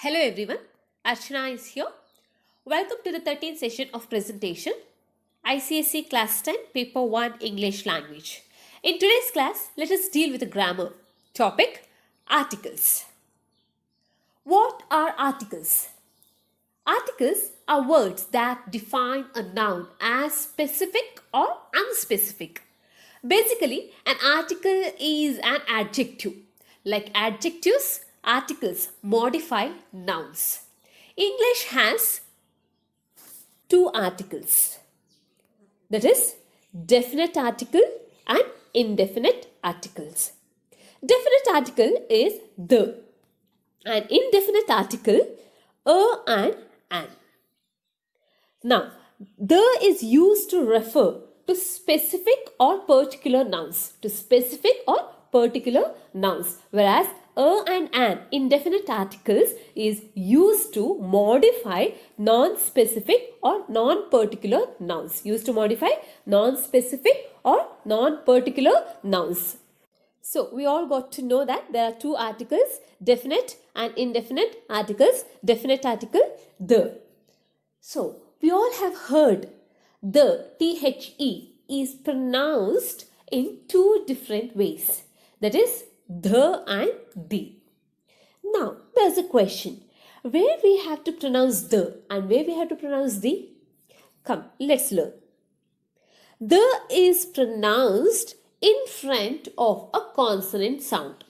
Hello everyone, Archana is here. Welcome to the 13th session of presentation, ICSE Class 10, Paper 1 English Language. In today's class, let us deal with the grammar. Topic, articles. What are articles? Articles are words that define a noun as specific or unspecific. Basically, an article is an adjective. Like adjectives, articles modify nouns. English has two articles. That is, definite article and indefinite articles. Definite article is the, and indefinite article a and an. Now, the is used to refer to specific or particular nouns. Whereas a and an, indefinite articles, is used to modify non-specific or non-particular nouns. So, we all got to know that there are two articles, definite and indefinite articles. Definite article, the. So, we all have heard the, the, is pronounced in two different ways. That is, the and the. Now, there's a question. Where we have to pronounce the and where we have to pronounce the? Come, let's learn. The is pronounced in front of a consonant sound.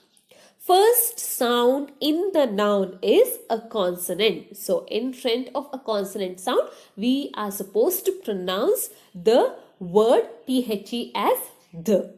First sound in the noun is a consonant. So, in front of a consonant sound, we are supposed to pronounce the word the as the.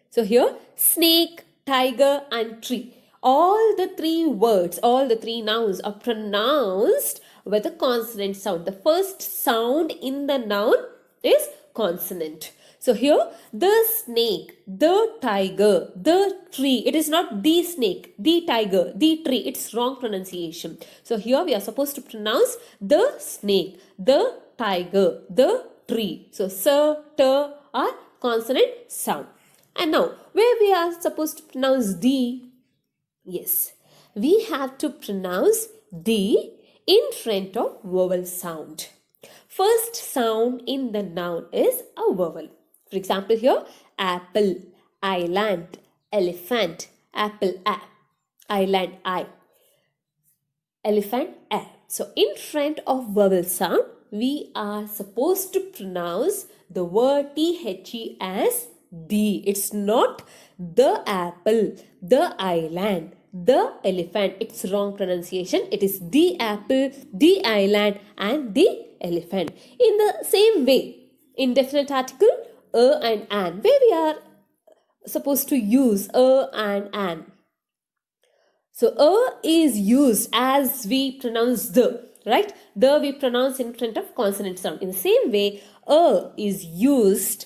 So, here, snake, tiger and tree. All the three nouns are pronounced with a consonant sound. The first sound in the noun is consonant. So here, the snake, the tiger, the tree. It is not the snake, the tiger, the tree. It's wrong pronunciation. So here we are supposed to pronounce the snake, the tiger, the tree. So sir, ter are consonant sound. And now, where we are supposed to pronounce the? Yes, we have to pronounce the in front of vowel sound. First sound in the noun is a vowel. For example, here, apple, island, elephant, apple, a, island, I, elephant, a. So, in front of vowel sound, we are supposed to pronounce the word the as the. It's not the apple, the island, the elephant. It's wrong pronunciation. It is the apple, the island and the elephant. In the same way, indefinite article, a and an. Where we are supposed to use a and an. So, a is used as we pronounce the, right? The we pronounce in front of consonant sound. In the same way, a is used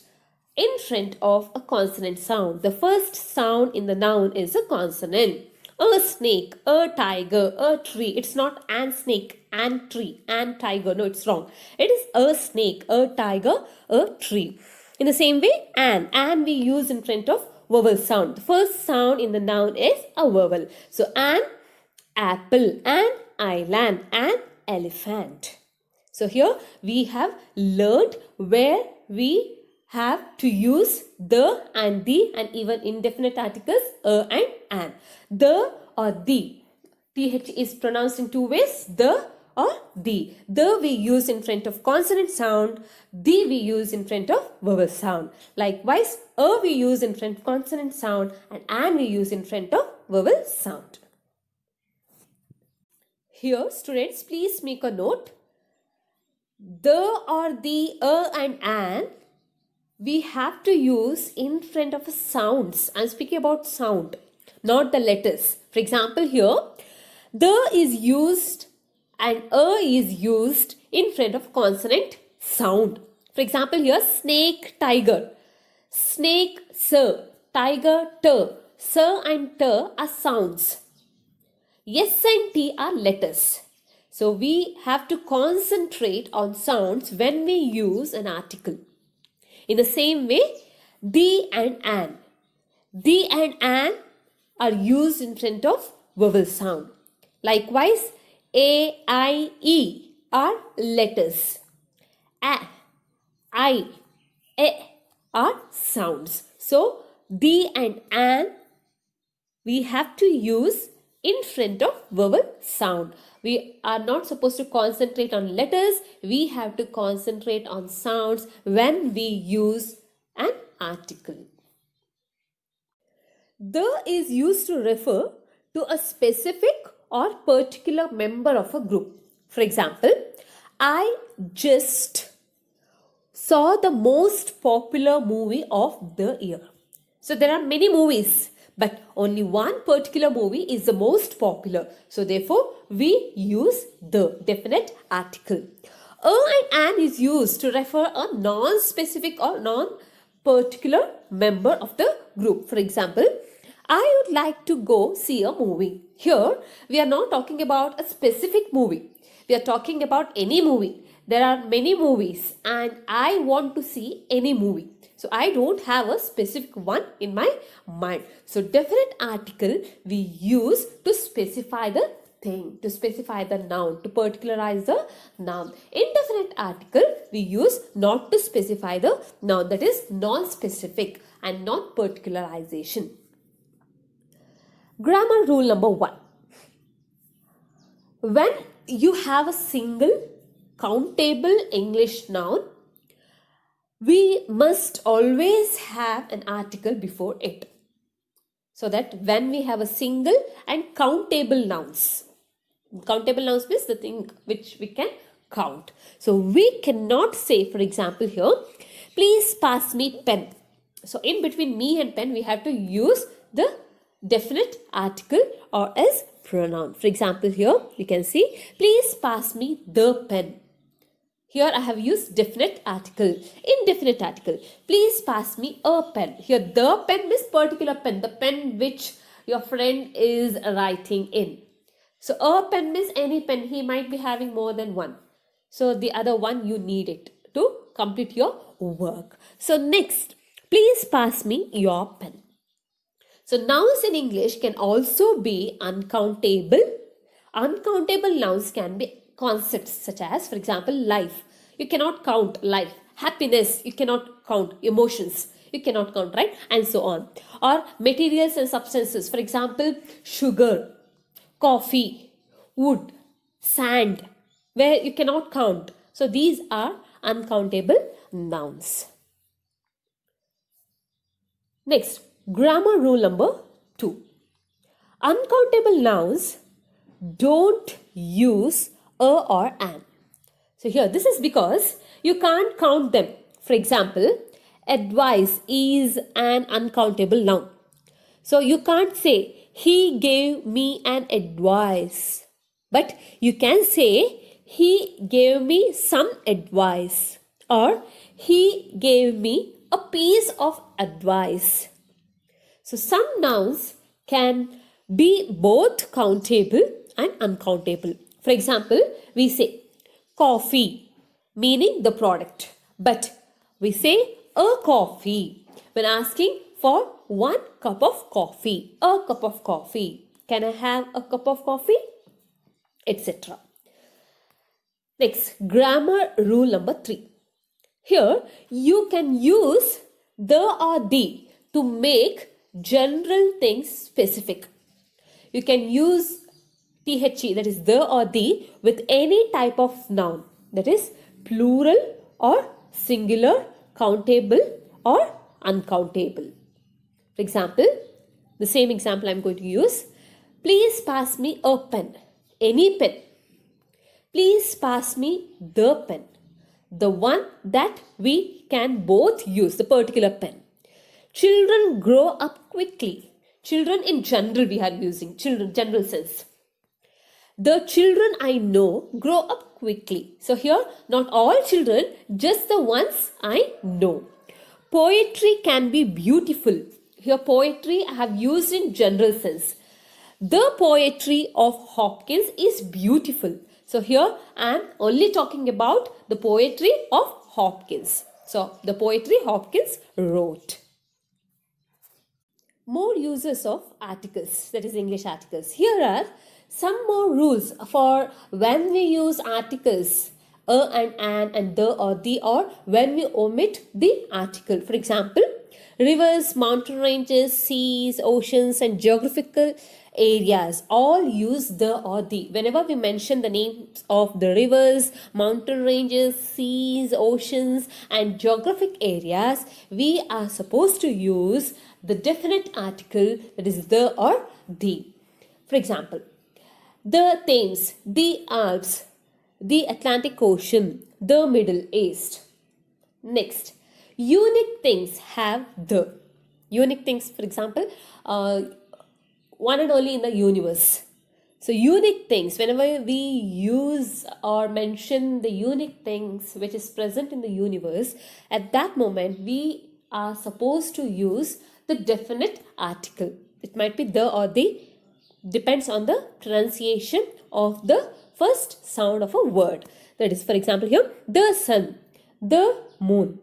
in front of a consonant sound. The first sound in the noun is a consonant. A snake, a tiger, a tree. It's not an snake, an tree, an tiger. No, it's wrong. It is a snake, a tiger, a tree. In the same way, an we use in front of vowel sound. The first sound in the noun is a vowel. So, an apple, an island, an elephant. So, here we have learned where we have to use the and the and even indefinite articles a and an. The or the. Th is pronounced in two ways, the or the. The we use in front of consonant sound, the we use in front of vowel sound. Likewise, a we use in front of consonant sound and an we use in front of vowel sound. Here, students, please make a note. The or the, a and an, we have to use in front of sounds. I'm speaking about sound, not the letters. For example, here, the is used and a is used in front of consonant sound. For example, here, snake, tiger. Snake, sir. Tiger, ter. Sir and ter are sounds. S and T are letters. So, we have to concentrate on sounds when we use an article. In the same way, the and an. The and an are used in front of vowel sound. Likewise, A, I, E are letters. A, I, E are sounds. So, the and an we have to use in front of vowel sound. We are not supposed to concentrate on letters. We have to concentrate on sounds when we use an article. The is used to refer to a specific or particular member of a group. For example, I just saw the most popular movie of the year. So there are many movies, but only one particular movie is the most popular. So therefore, we use the definite article. A and an is used to refer a non-specific or non-particular member of the group. For example, I would like to go see a movie. Here, we are not talking about a specific movie. We are talking about any movie. There are many movies and I want to see any movie. So I don't have a specific one in my mind. So definite article we use to specify the thing, to specify the noun, to particularize the noun. Indefinite article we use not to specify the noun, that is non-specific and non-particularization. Grammar rule number 1. When you have a single countable English noun, we must always have an article before it. So that when we have a single and countable nouns means the thing which we can count. So we cannot say, for example here, please pass me pen. So in between me and pen, we have to use the definite article or as pronoun. For example here, you can see, please pass me the pen. Here I have used definite article. Indefinite article. Please pass me a pen. Here the pen means particular pen. The pen which your friend is writing in. So a pen means any pen. He might be having more than one. So the other one you need it to complete your work. So next, please pass me your pen. So nouns in English can also be uncountable. Uncountable nouns can be concepts such as, for example, life. You cannot count life. Happiness, you cannot count. Emotions, you cannot count, right? And so on. Or materials and substances. For example, sugar, coffee, wood, sand, where you cannot count. So these are uncountable nouns. Next, grammar rule number 2. Uncountable nouns don't use a or an. So here this is because you can't count them. For example, advice is an uncountable noun. So you can't say he gave me an advice. But you can say he gave me some advice or he gave me a piece of advice. So some nouns can be both countable and uncountable. For example, we say coffee, meaning the product, but we say a coffee when asking for 1 cup of coffee. A cup of coffee. Can I have a cup of coffee? Etc. Next, grammar rule number 3. Here you can use the or the to make general things specific. You can use the, that is the or the, with any type of noun, that is plural or singular, countable or uncountable. For example, the same example I am going to use. Please pass me a pen. Any pen. Please pass me the pen. The one that we can both use, the particular pen. Children grow up quickly. Children in general we are using, children, general sense. The children I know grow up quickly. So here, not all children, just the ones I know. Poetry can be beautiful. Here, poetry I have used in general sense. The poetry of Hopkins is beautiful. So here, I am only talking about the poetry of Hopkins. So, the poetry Hopkins wrote. More uses of articles, that is English articles. Here are Some more rules for when we use articles a and an and the or the, or when we omit the article. For example, rivers, mountain ranges, seas, oceans, and geographical areas all use the or the. Whenever we mention the names of the rivers, mountain ranges, seas, oceans, and geographic areas, we are supposed to use the definite article, that is the or the. For example, the Thames, the Alps, the Atlantic Ocean, the Middle East. Next, unique things have the. Unique things, for example, one and only in the universe. So unique things, whenever we use or mention the unique things which is present in the universe, at that moment we are supposed to use the definite article. It might be the or the, depends on the pronunciation of the first sound of a word. That is, for example, here, the sun, the moon.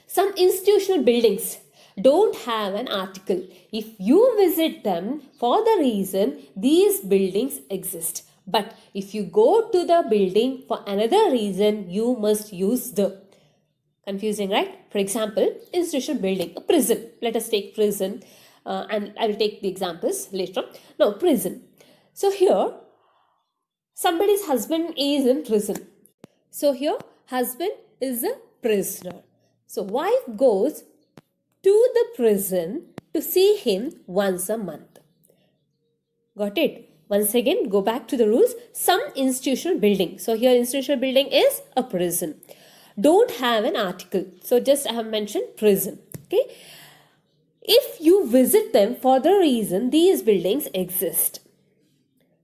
Some institutional buildings don't have an article. If you visit them for the reason these buildings exist. But if you go to the building for another reason, you must use the. Confusing, right? For example, institutional building, a prison. Let us take prison and I will take the examples later on. Now, prison. So here, somebody's husband is in prison. So here, husband is a prisoner. So wife goes to the prison to see him once a month. Got it? Once again, go back to the rules. Some institutional building. So here, institutional building is a prison. Don't have an article. So just I have mentioned prison. Okay. If you visit them for the reason these buildings exist.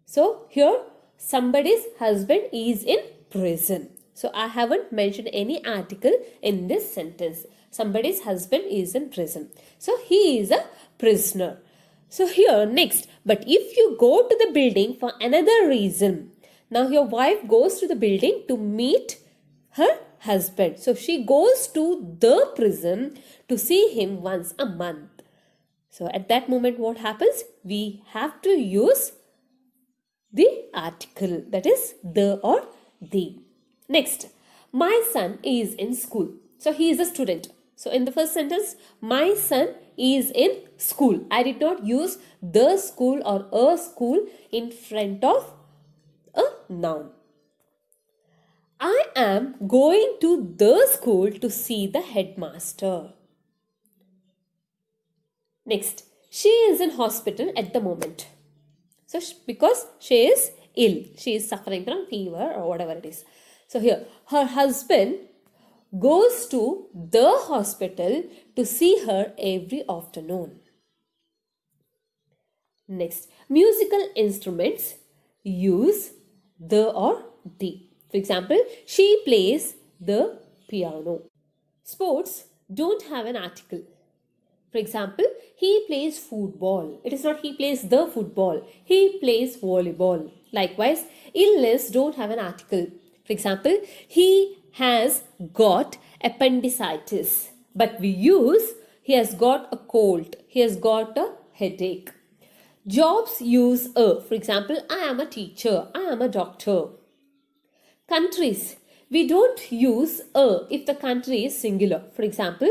So here, somebody's husband is in prison. So I haven't mentioned any article in this sentence. Somebody's husband is in prison. So he is a prisoner. So here next, but if you go to the building for another reason, now your wife goes to the building to meet her husband. So she goes to the prison to see him once a month. So at that moment what happens? We have to use the article, that is the or the. Next, my son is in school. So he is a student. So in the first sentence, my son is in school. I did not use the school or a school in front of a noun. I am going to the school to see the headmaster. Next, she is in hospital at the moment. So because she is ill, she is suffering from fever or whatever it is. So here, her husband goes to the hospital to see her every afternoon. Next, musical instruments use the or the. For example, she plays the piano. Sports don't have an article. For example, he plays football. It is not he plays the football. He plays volleyball. Likewise, illness don't have an article. For example, he has got appendicitis. But we use he has got a cold. He has got a headache. Jobs use a. For example, I am a teacher. I am a doctor. Countries. We don't use a if the country is singular. For example,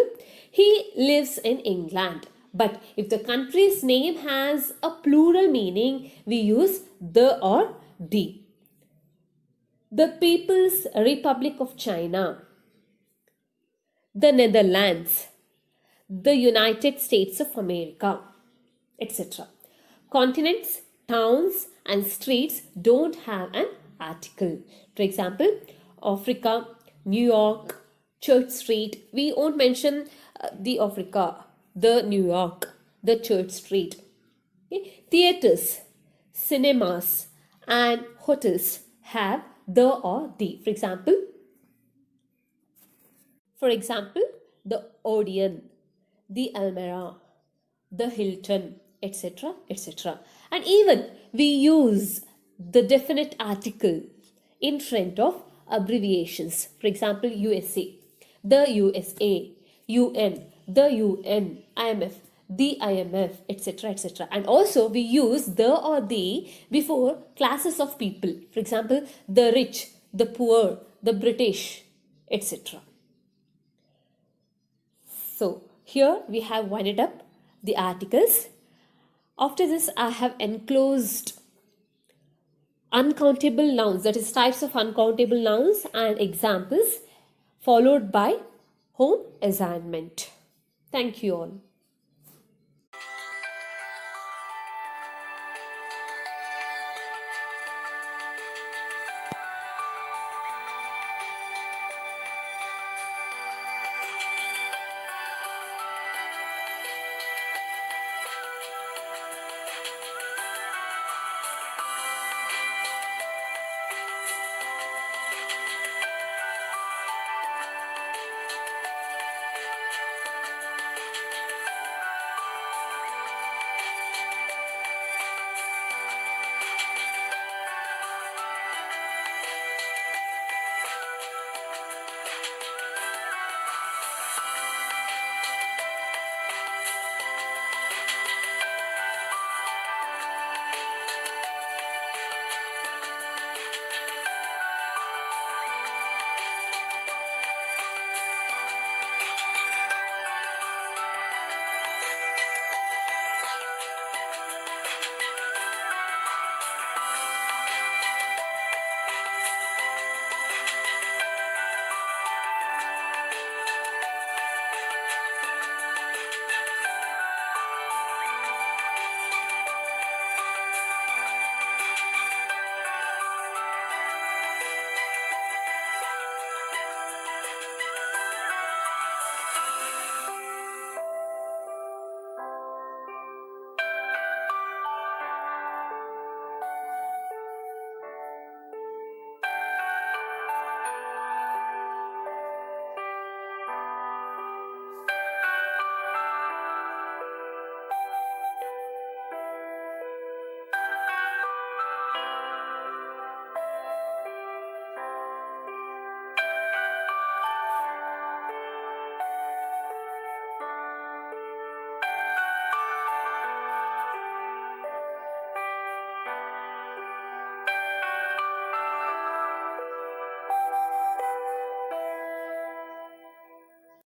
he lives in England. But if the country's name has a plural meaning, we use the or the. The People's Republic of China, the Netherlands, the United States of America, etc. Continents, towns, and streets don't have an article. For example, Africa, New York, Church Street. We won't mention the Africa, the New York, the Church Street. Okay. Theaters, cinemas, and hotels have the or the. For example, the Odeon, the Almera, the Hilton, etc., etc. And even we use the definite article in front of abbreviations. For example, USA, the USA, UN, the UN, IMF, the IMF, etc., etc. And also we use the or the before classes of people. For example, the rich, the poor, the British, etc. So here we have winded up the articles. After this, I have enclosed uncountable nouns, that is types of uncountable nouns and examples, followed by home assignment. Thank you all.